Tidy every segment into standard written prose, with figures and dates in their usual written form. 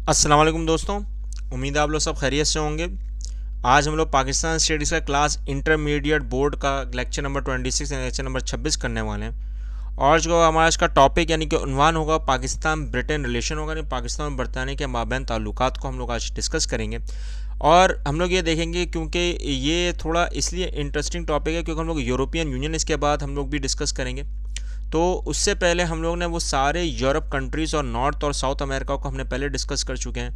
अस्सलाम वालेकुम दोस्तों, उम्मीद है आप लोग सब खैरियत से होंगे। आज हम लोग पाकिस्तान स्टडीज़ का क्लास इंटरमीडिएट बोर्ड का लेक्चर नंबर 26 या लेक्चर नंबर 26 करने वाले हैं। और जो हमारा इसका टॉपिक यानी कि उन्वान होगा पाकिस्तान ब्रिटेन रिलेशन होगा, यानी पाकिस्तान और बरतानिया के माबैन ताल्लुकात को हम लोग आज डिस्कस करेंगे। और हम लोग ये देखेंगे क्योंकि ये थोड़ा इसलिए इंटरेस्टिंग टॉपिक है क्योंकि हम लोग यूरोपियन यूनियन इसके बाद हम लोग भी डिस्कस करेंगे। तो उससे पहले हम लोग ने वो सारे यूरोप कंट्रीज़ और नॉर्थ और साउथ अमेरिका को हमने पहले डिस्कस कर चुके हैं।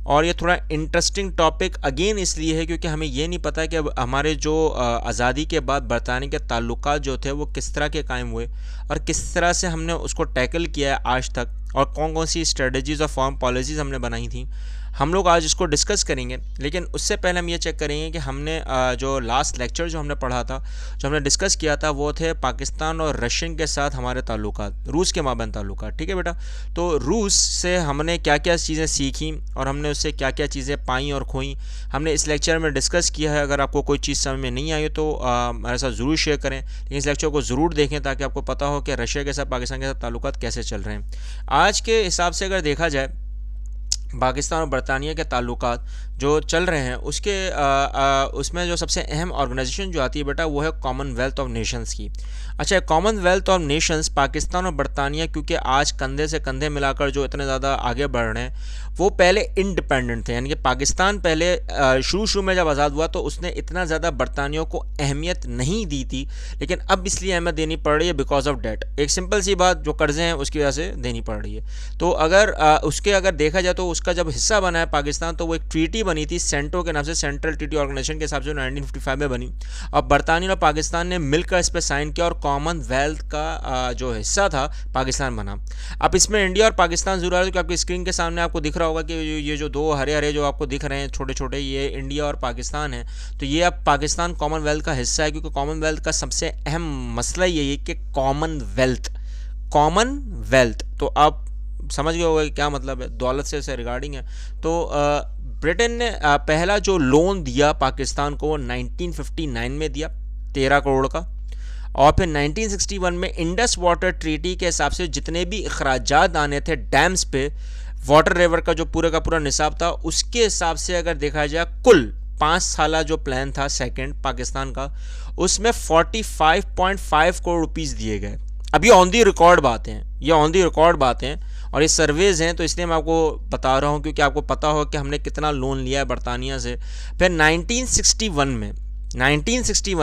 और ये थोड़ा इंटरेस्टिंग टॉपिक अगेन इसलिए है क्योंकि हमें ये नहीं पता कि अब हमारे जो आज़ादी के बाद बरतानिया के ताल्लुकात जो थे वो किस तरह के कायम हुए और किस तरह से हमने उसको टैकल किया है आज तक, और कौन कौन सी स्ट्रेटजीज़ और फॉरेन पॉलिसीज़ हमने बनाई थी। हम लोग आज इसको डिस्कस करेंगे, लेकिन उससे पहले हम ये चेक करेंगे कि हमने जो लास्ट लेक्चर जो हमने पढ़ा था, जो हमने डिस्कस किया था, वो थे पाकिस्तान और रशियन के साथ हमारे ताल्लुकात, रूस के माबैन ताल्लुकात। ठीक है बेटा, तो रूस से हमने क्या क्या चीज़ें सीखी और हमने उससे क्या क्या चीज़ें पाई और खोई, हमने इस लेक्चर में डिस्कस किया है। अगर आपको कोई चीज़ समझ में नहीं आई तो हमारे साथ ज़रूर शेयर करें, लेकिन इस लेक्चर को ज़रूर देखें ताकि आपको पता हो कि रशिया के साथ पाकिस्तान के साथ ताल्लुकात कैसे चल रहे हैं। आज के हिसाब से अगर देखा जाए पाकिस्तान और बरतानिया के ताल्लुकात जो चल रहे हैं उसमें जो सबसे अहम ऑर्गेनाइजेशन जो आती है बेटा वो है कॉमनवेल्थ ऑफ नेशंस की। अच्छा, कॉमनवेल्थ ऑफ नेशंस पाकिस्तान और बरतानिया क्योंकि आज कंधे से कंधे मिलाकर जो इतने ज़्यादा आगे बढ़ रहे हैं, वो पहले इंडिपेंडेंट थे, यानी कि पाकिस्तान पहले शुरू में जब आज़ाद हुआ तो उसने इतना ज़्यादा बरतानियों को अहमियत नहीं दी थी, लेकिन अब इसलिए अहमियत देनी पड़ रही है बिकॉज ऑफ डेट। एक सिंपल सी बात, जो कर्जे हैं उसकी वजह से देनी पड़ रही है। तो अगर अगर देखा जाए तो उसका जब हिस्सा बना है पाकिस्तान, तो वो एक ट्रीटी बनी थी सेंटो के नाम से, सेंट्रल ट्रीटी ऑर्गेनाइजेशन के हिसाब से 1955 में बनी, और बरतानिया और पाकिस्तान ने मिलकर इस पर साइन किया और कॉमनवेल्थ का जो हिस्सा था पाकिस्तान बना। अब इसमें इंडिया और पाकिस्तान जरूर आ रहा है, क्योंकि आपकी स्क्रीन के सामने आपको दिख रहा होगा कि ये जो दो हरे हरे जो आपको दिख रहे हैं छोटे छोटे, ये इंडिया और पाकिस्तान है। तो ये अब पाकिस्तान कॉमनवेल्थ का हिस्सा है, क्योंकि कॉमनवेल्थ का सबसे अहम मसला यही है कि कॉमनवेल्थ तो आप समझ गए होगा क्या मतलब है, दौलत से रिगार्डिंग है। तो ब्रिटेन ने पहला जो लोन दिया पाकिस्तान को 1959 में दिया 13 करोड़ का, और फिर 1961 में इंडस वाटर ट्रीटी के हिसाब से जितने भी अखराजात आने थे डैम्स पे, वाटर रिवर का जो पूरे का पूरा निसाब था, उसके हिसाब से अगर देखा जाए कुल 5 साल जो प्लान था सेकंड पाकिस्तान का, उसमें 45.5 करोड़ रुपीस दिए गए। अब ये ऑन दी रिकॉर्ड बातें हैं, और ये सर्वेज हैं, तो इसलिए मैं आपको बता रहा हूँ क्योंकि आपको पता हो कि हमने कितना लोन लिया है बरतानिया से। फिर 1961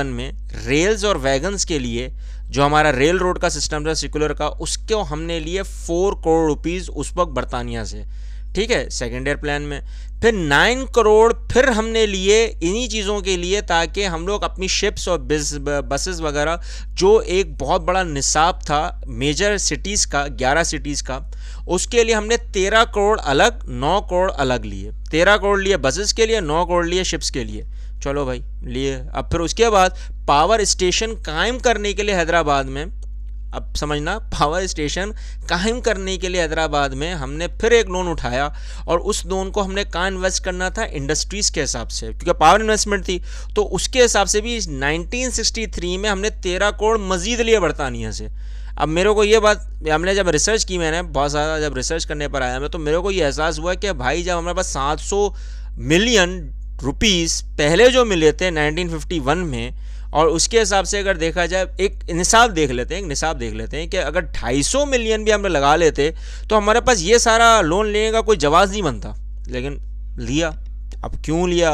में रेल्स और वैगन्स के लिए जो हमारा रेल रोड का सिस्टम था सर्कुलर का, उसको हमने लिए 4 करोड़ रुपीज़ उस वक्त बरतानिया से। ठीक है, सेकेंड ईयर प्लान में। फिर 9 करोड़ फिर हमने लिए इन्हीं चीज़ों के लिए ताकि हम लोग अपनी शिप्स और बसेस वगैरह, जो एक बहुत बड़ा निसाब था मेजर सिटीज़ का, 11 सिटीज़ का, उसके लिए हमने 13 करोड़ अलग, 9 करोड़ अलग लिए। 13 करोड़ लिए बसेस के लिए, 9 करोड़ लिए शिप्स के लिए। चलो भाई लिए। अब फिर उसके बाद पावर स्टेशन कायम करने के लिए हैदराबाद में, अब समझना, पावर स्टेशन कायम करने के लिए हैदराबाद में हमने फिर एक लोन उठाया, और उस लोन को हमने कहाँ इन्वेस्ट करना था, इंडस्ट्रीज़ के हिसाब से, क्योंकि पावर इन्वेस्टमेंट थी। तो उसके हिसाब से भी 1963 में हमने 13 करोड़ मजीद लिए बरतानिया से। अब मेरे को ये बात, हमने जब रिसर्च की, मैंने बहुत ज़्यादा जब रिसर्च करने पर आया मैं, तो मेरे को ये एहसास हुआ कि भाई जब हमारे पास 700 मिलियन रुपीस पहले जो मिले थे 1951 में, और उसके हिसाब से अगर देखा जाए एक निसाब देख लेते हैं कि अगर 250 मिलियन भी हमने लगा लेते तो हमारे पास ये सारा लोन लेने का कोई जवाब नहीं बनता, लेकिन लिया। अब क्यों लिया,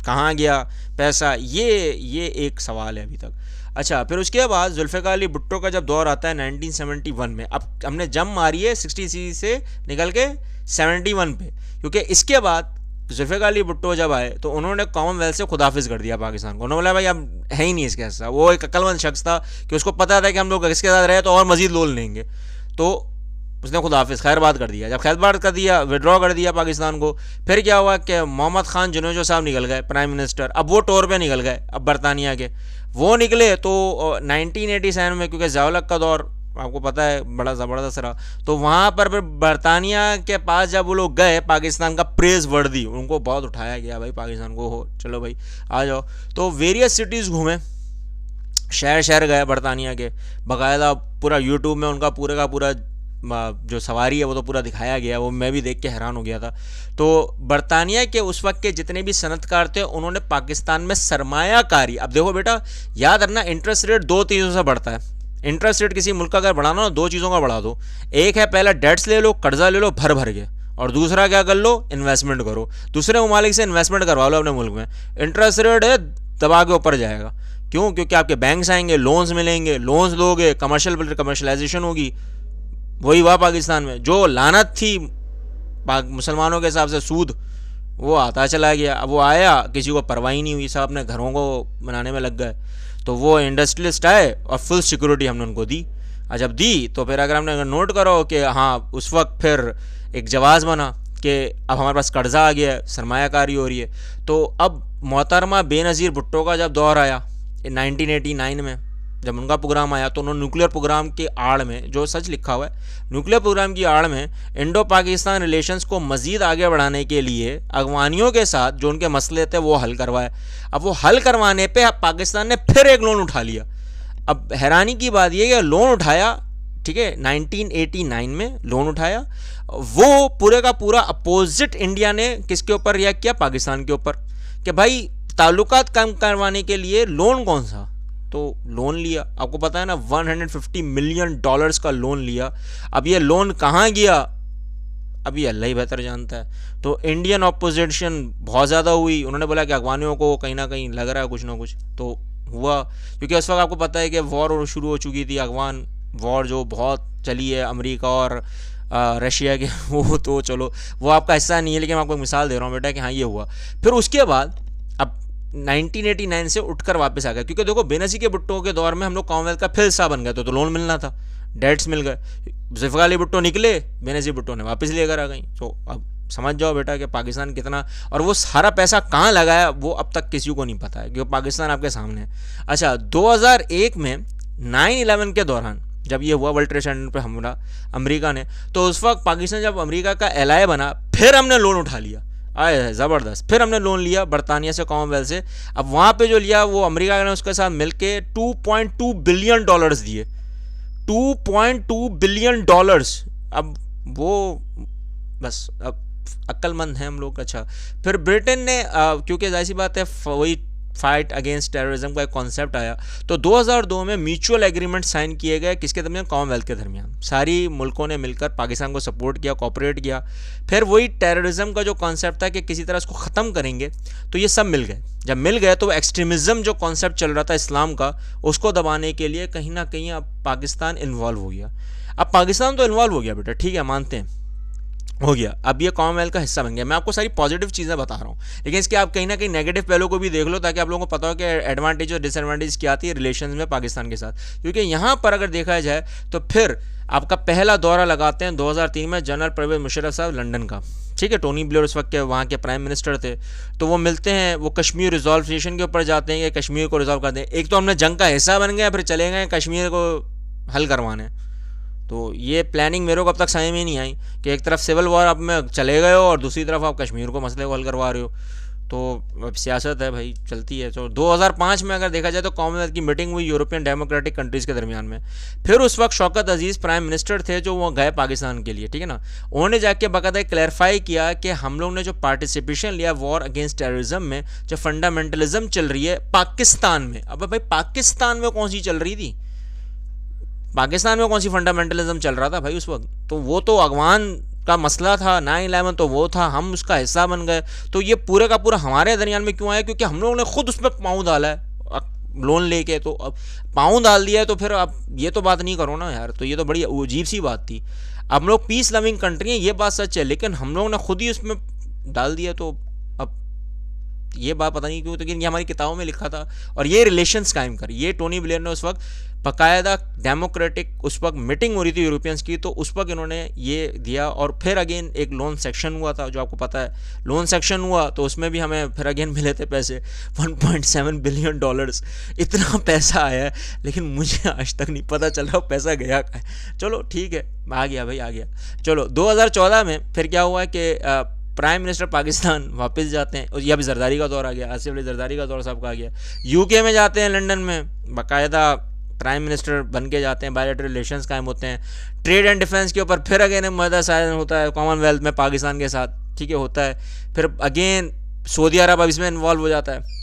कहाँ गया पैसा, ये एक सवाल है अभी तक। अच्छा, फिर उसके बाद जुल्फ़िकार अली भुट्टो का जब दौर आता है 1971 में, अब हमने जंप मारी है 60 से निकल के 71 पे, क्योंकि इसके बाद जुल्फ़िकार अली भुट्टो जब आए तो उन्होंने कॉमनवेल्थ से खुदाफिज कर दिया पाकिस्तान को। उन्होंने बोला भाई अब है ही नहीं इसके हिस्सा। वो एक अक्लमंद शख्स था कि उसको पता था कि हम लोग इसके साथ रहे तो और मजीद लोन लेंगे, तो उसने खुदाफिज खैरबाद कर दिया। जब खैरबाद कर दिया, विड्रॉ कर दिया पाकिस्तान को, फिर क्या हुआ कि मोहम्मद खान जुनेजो साहब निकल गए प्राइम मिनिस्टर। अब वो टूर पे निकल गए, अब बरतानिया के वो निकले तो 1987 में, क्योंकि ज़िया-उल-हक का दौर आपको पता है बड़ा ज़बरदस्त रहा, तो वहाँ पर फिर बरतानिया के पास जब वो लोग गए, पाकिस्तान का प्रेज वर्दी, उनको बहुत उठाया गया भाई पाकिस्तान को, हो चलो भाई आ जाओ। तो वेरियस सिटीज़ घूमे, शहर शहर गए बरतानिया के, बाकायदा पूरा यूट्यूब में उनका पूरे का पूरा जो सवारी है वो तो पूरा दिखाया गया, वो मैं भी देख के हैरान हो गया था। तो बरतानिया के उस वक्त के जितने भी सनतकार थे उन्होंने पाकिस्तान में सरमायाकारी, अब देखो बेटा याद रखना, इंटरेस्ट रेट दो चीज़ों से बढ़ता है। इंटरेस्ट रेट किसी मुल्क का अगर बढ़ाना हो दो चीज़ों का बढ़ा दो, एक है पहला डेट्स ले लो, कर्जा ले लो भर भर के, और दूसरा क्या कर लो, इन्वेस्टमेंट करो, दूसरे ममालिक से इन्वेस्टमेंट करवा लो अपने मुल्क में। इंटरेस्ट रेट है दबा के ऊपर जाएगा, क्यों? क्योंकि आपके बैंक्स आएंगे, लोन्स मिलेंगे, लोन्स लोगे, कमर्शलाइजेशन होगी। वही हुआ पाकिस्तान में, जो लानत थी मुसलमानों के हिसाब से सूद, वो आता चला गया। अब वो आया, किसी को परवाह ही नहीं हुई, सब अपने घरों को बनाने में लग गए। तो वो इंडस्ट्रियलिस्ट आए और फुल सिक्योरिटी हमने उनको दी। और जब दी तो फिर अगर हमने नोट करो कि हाँ उस वक्त फिर एक जवाज़ बना कि अब हमारे पास कर्जा आ गया है, सरमायाकारी हो रही है। तो अब मोहतरमा बेनज़ीर भुट्टो का जब दौर आया 1989 में, जब उनका प्रोग्राम आया, तो उन्होंने न्यूक्लियर प्रोग्राम के आड़ में, जो सच लिखा हुआ है, न्यूक्लियर प्रोग्राम की आड़ में इंडो पाकिस्तान रिलेशंस को मज़ीद आगे बढ़ाने के लिए अफगानियों के साथ जो उनके मसले थे वो हल करवाए। अब वो हल करवाने पे पाकिस्तान ने फिर एक लोन उठा लिया। अब हैरानी की बात यह कि लोन उठाया, ठीक है, 1989 में लोन उठाया, वो पूरे का पूरा अपोजिट इंडिया ने किसके ऊपर रिएक्ट किया, पाकिस्तान के ऊपर, कि भाई ताल्लुकात कम करवाने के लिए लोन कौन सा, तो लोन लिया। आपको पता है ना, $150 मिलियन का लोन लिया। अब ये लोन कहाँ गया, अभी अल्लाह ही बेहतर जानता है। तो इंडियन अपोजिशन बहुत ज़्यादा हुई, उन्होंने बोला कि अफगानियों को कहीं ना कहीं लग रहा है कुछ ना कुछ, तो हुआ। क्योंकि उस वक्त आपको पता है कि वॉर शुरू हो चुकी थी, अफगान वॉर जो बहुत चली है अमेरिका और रशिया के, वो तो चलो वो आपका हिस्सा नहीं है, लेकिन मैं आपको एक मिसाल दे रहा हूँ बेटा कि हाँ ये हुआ। फिर उसके बाद अब 1989 से उठकर वापस आ गया, क्योंकि देखो बेनज़ीर के भुट्टो के दौर में हम लोग कॉमनवेल्थ का फिर हिस्सा बन गए, तो लोन मिलना था, डेट्स मिल गए। जुल्फ़िकार अली भुट्टो निकले, बेनज़ीर भुट्टो ने वापस लेकर आ गई। तो अब समझ जाओ बेटा कि पाकिस्तान कितना, और वो सारा पैसा कहाँ लगाया वो अब तक किसी को नहीं पता है, क्योंकि पाकिस्तान आपके सामने है। अच्छा, 2001 में 9/11 के दौरान जब ये हुआ वर्ल्ड ट्रेड सेंटर पे हमला अमेरिका ने, तो उस वक्त पाकिस्तान जब अमेरिका का एलाय बना, फिर हमने लोन उठा लिया। आए ज़बरदस्त, फिर हमने लोन लिया बरतानिया से, कॉमनवेल्थ से। अब वहाँ पे जो लिया वो अमेरिका ने उसके साथ मिलके $2.2 बिलियन दिए, $2.2 बिलियन। अब वो बस अब अक्लमंद हैं हम लोग। अच्छा, फिर ब्रिटेन ने क्योंकि जाहिर सी बात है वही फाइट अगेंस्ट टेररिज्म का एक कॉन्सेप्ट आया, तो 2002 में म्यूचुअल एग्रीमेंट साइन किए गए, किसके दरमियान, कॉमनवेल्थ के दरमियान। सारी मुल्कों ने मिलकर पाकिस्तान को सपोर्ट किया, कोऑपरेट किया। फिर वही टेररिज्म का जो कॉन्सेप्ट था कि किसी तरह उसको ख़त्म करेंगे, तो ये सब मिल गए। जब मिल गए तो एक्सट्रीमिज़म जो कॉन्सेप्ट चल रहा था इस्लाम का, उसको दबाने के लिए कहीं ना कहीं अब पाकिस्तान इन्वॉल्व हो गया। अब पाकिस्तान तो इन्वॉल्व हो गया बेटा, ठीक है, मानते हैं हो गया, अब ये कॉमनवेल्थ का हिस्सा बन गया। मैं आपको सारी पॉजिटिव चीज़ें बता रहा हूँ, लेकिन इसके आप कहीं ना कहीं नेगेटिव पहलू को भी देख लो, ताकि आप लोगों को पता हो कि एडवांटेज और डिसएडवांटेज क्या आती है रिलेशन में पाकिस्तान के साथ। क्योंकि यहाँ पर अगर देखा जाए तो फिर आपका पहला दौरा लगाते हैं 2003 में जनरल परवेज़ मुशर्रफ साहब लंदन का, ठीक है। टोनी ब्लेयर उस वक्त के वहाँ के प्राइम मिनिस्टर थे, तो वो मिलते हैं, वो कश्मीर रिजॉल्वेशन के ऊपर जाते हैं कि कश्मीर को रिजॉल्व कर दें। एक तो हमने जंग का हिस्सा बन गए, फिर चले गए कश्मीर को हल करवाने। तो ये प्लानिंग मेरे को अब तक समझ में नहीं आई कि एक तरफ सिविल वॉर अब में चले गए हो और दूसरी तरफ आप कश्मीर को मसले को हल करवा रहे हो। तो अब सियासत है भाई, चलती है। तो 2005 में अगर देखा जाए तो कॉमनवेल्थ की मीटिंग हुई यूरोपियन डेमोक्रेटिक कंट्रीज़ के दरमियान में। फिर उस वक्त शौकत अजीज़ प्राइम मिनिस्टर थे, जो वो गए पाकिस्तान के लिए, ठीक है ना। उन्होंने जाके बाकायदा क्लैरिफाई किया कि हम लोग ने जो पार्टिसिपेशन लिया वॉर अगेंस्ट टेररिज्म में, जो फंडामेंटलिज्म चल रही है पाकिस्तान में, अब भाई पाकिस्तान में कौन सी चल रही थी, पाकिस्तान में कौन सी फंडामेंटलिज्म चल रहा था भाई उस वक्त, तो वो तो अफगान का मसला था, 9/11 तो वो था, हम उसका हिस्सा बन गए। तो ये पूरे का पूरा हमारे दरमियान में क्यों आया, क्योंकि हम लोगों ने खुद उसमें पाँव डाला है लोन लेके। तो अब पाँव डाल दिया है तो फिर आप ये तो बात नहीं करो ना यार, तो ये तो बड़ी अजीब सी बात थी। अब लोग पीस लविंग कंट्री है, ये बात सच है, लेकिन हम लोगों ने खुद ही उसमें डाल दिया। तो अब ये बात पता नहीं क्यों, लेकिन ये हमारी किताबों में लिखा था। और ये रिलेशंस कायम कर, ये टोनी ब्लेयर ने उस वक्त बाकायदा डेमोक्रेटिक उस वक्त मीटिंग हो रही थी यूरोपियंस की, तो उस वक्त इन्होंने ये दिया। और फिर अगेन एक लोन सेक्शन हुआ था, जो आपको पता है लोन सेक्शन हुआ, तो उसमें भी हमें फिर अगेन मिले थे पैसे $1.7 बिलियन। इतना पैसा आया है, लेकिन मुझे आज तक नहीं पता चल रहा पैसा गया कहाँ है। चलो ठीक है, आ गया भाई, आ गया। चलो 2014 में फिर क्या हुआ कि प्राइम मिनिस्टर पाकिस्तान वापस जाते हैं, और यह भी जरदारी का दौर आ गया, आसिफ अली जरदारी का दौर साहब का आ गया। यूके में जाते हैं, लंदन में बाकायदा प्राइम मिनिस्टर बन के जाते हैं, बायलैटरल रिलेशंस कायम होते हैं। ट्रेड एंड डिफेंस के ऊपर फिर अगेन मुआहदा साइन होता है कॉमनवेल्थ में पाकिस्तान के साथ, ठीक है, होता है। फिर अगेन सऊदी अरब अब इसमें इन्वॉल्व हो जाता है,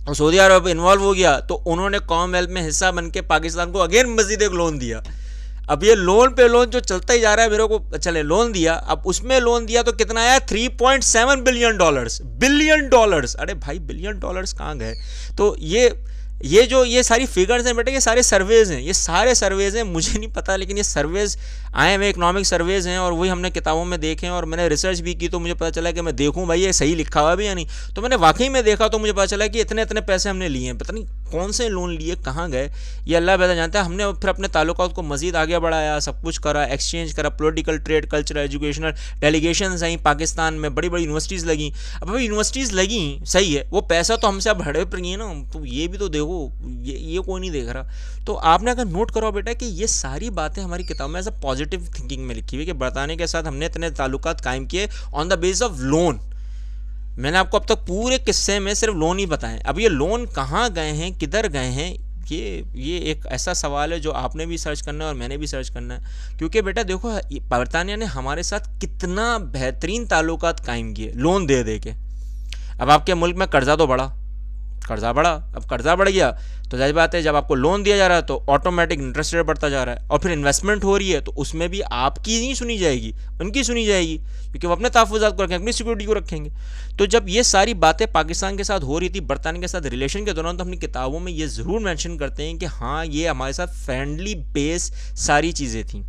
और सऊदी अरब इन्वॉल्व हो गया तो उन्होंने कॉमनवेल्थ में हिस्सा बन के पाकिस्तान को अगेन मजीद एक लोन दिया। अब ये लोन पे लोन जो चलता ही जा रहा है, मेरे को चले लोन दिया, अब उसमें लोन दिया तो कितना आया, $3.7 बिलियन डॉलर्स। अरे भाई बिलियन डॉलर्स कहाँ गए? तो ये सारी फिगर्स हैं बेटे, ये सारे सर्वेज हैं, ये सारे सर्वेज हैं, मुझे नहीं पता, लेकिन ये सर्वेज आए हुए इकोनॉमिक सर्वेज हैं और वही हमने किताबों में देखे हैं और मैंने रिसर्च भी की, तो मुझे पता चला कि मैं देखूं भाई ये सही लिखा हुआ भी या नहीं। तो मैंने वाकई में देखा तो मुझे पता चला कि इतने इतने पैसे हमने लिए हैं, पता नहीं कौन से लोन लिए, कहाँ गए, ये अल्लाह बेहतर जानता है। हमने फिर अपने ताल्लुकात को मजीद आगे बढ़ाया, सब कुछ करा, एक्सचेंज करा, political, trade, cultural, educational delegations आई पाकिस्तान में, बड़ी बड़ी यूनिवर्सिटीज़ लगी। अब भाई यूनिवर्सिटीज़ लगी सही है, वो पैसा तो हमसे अब हड़प रही है ना, तो ये भी तो देखो, ये कोई नहीं देख रहा। तो आपने अगर नोट करो बेटा कि ये सारी बातें हमारी किताब में एज अ पॉजिटिव थिंकिंग में लिखी हुई कि बरतानिया के साथ हमने इतने ताल्लुकात कायम किए on the base of loan. मैंने आपको अब तक पूरे किस्से में सिर्फ लोन ही बताएं। अब ये लोन कहाँ गए हैं, किधर गए हैं, ये एक ऐसा सवाल है जो आपने भी सर्च करना है और मैंने भी सर्च करना है, क्योंकि बेटा देखो बरतानिया ने हमारे साथ कितना बेहतरीन ताल्लुकात कायम किए लोन दे दे के। अब आपके मुल्क में कर्जा तो बढ़ा, अब कर्जा बढ़ गया तो जाहिर बात है जब आपको लोन दिया जा रहा है तो ऑटोमेटिक इंटरेस्ट रेट बढ़ता जा रहा है, और फिर इन्वेस्टमेंट हो रही है तो उसमें भी आपकी नहीं सुनी जाएगी, उनकी सुनी जाएगी, क्योंकि वो अपने तहफ़्फ़ुज़ात को रखेंगे, अपनी सिक्योरिटी को रखेंगे। तो जब ये सारी बातें पाकिस्तान के साथ हो रही थी बरतानिया के साथ रिलेशन के दौरान, तो अपनी किताबों में ये ज़रूर मेंशन करते हैं कि हाँ ये हमारे साथ फ्रेंडली बेस सारी चीज़ें थी,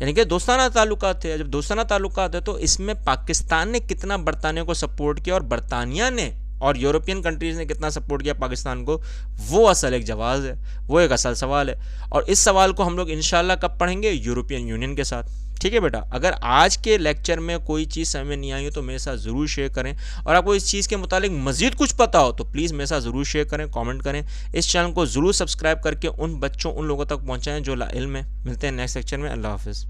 यानी कि दोस्ताना ताल्लुकात थे। जब दोस्ताना ताल्लुकात है तो इसमें पाकिस्तान ने कितना बरतानिया को सपोर्ट किया और बरतानिया ने और यूरोपियन कंट्रीज़ ने कितना सपोर्ट किया पाकिस्तान को, वो असल एक जवाब है, वो एक असल सवाल है। और इस सवाल को हम लोग इंशाल्लाह कब पढ़ेंगे, यूरोपियन यूनियन के साथ, ठीक है बेटा। अगर आज के लेक्चर में कोई चीज़ समझ में नहीं आई हो तो मेरे साथ ज़रूर शेयर करें, और आपको इस चीज़ के मुतालिक मज़ीद कुछ पता हो तो प्लीज़ मेरे साथ ज़रूर शेयर करें, कमेंट करें। इस चैनल को ज़रूर सब्सक्राइब करके उन बच्चों, उन लोगों तक पहुँचाएँ जो ला इल्म है। मिलते हैं नेक्स्ट लेक्चर में। अल्लाह हाफ़िज़।